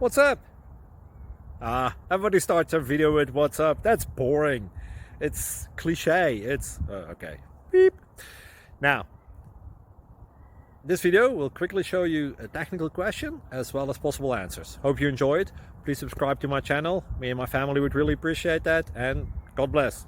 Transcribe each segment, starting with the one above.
What's up? Everybody starts a video with what's up. That's boring. It's cliche. It's okay. Beep. Now, this video will quickly show you a technical question as well as possible answers. Hope you enjoyed. Please subscribe to my channel. Me and my family would really appreciate that, and God bless.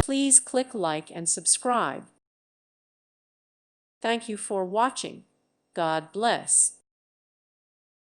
Please click like and subscribe. Thank you for watching. God bless.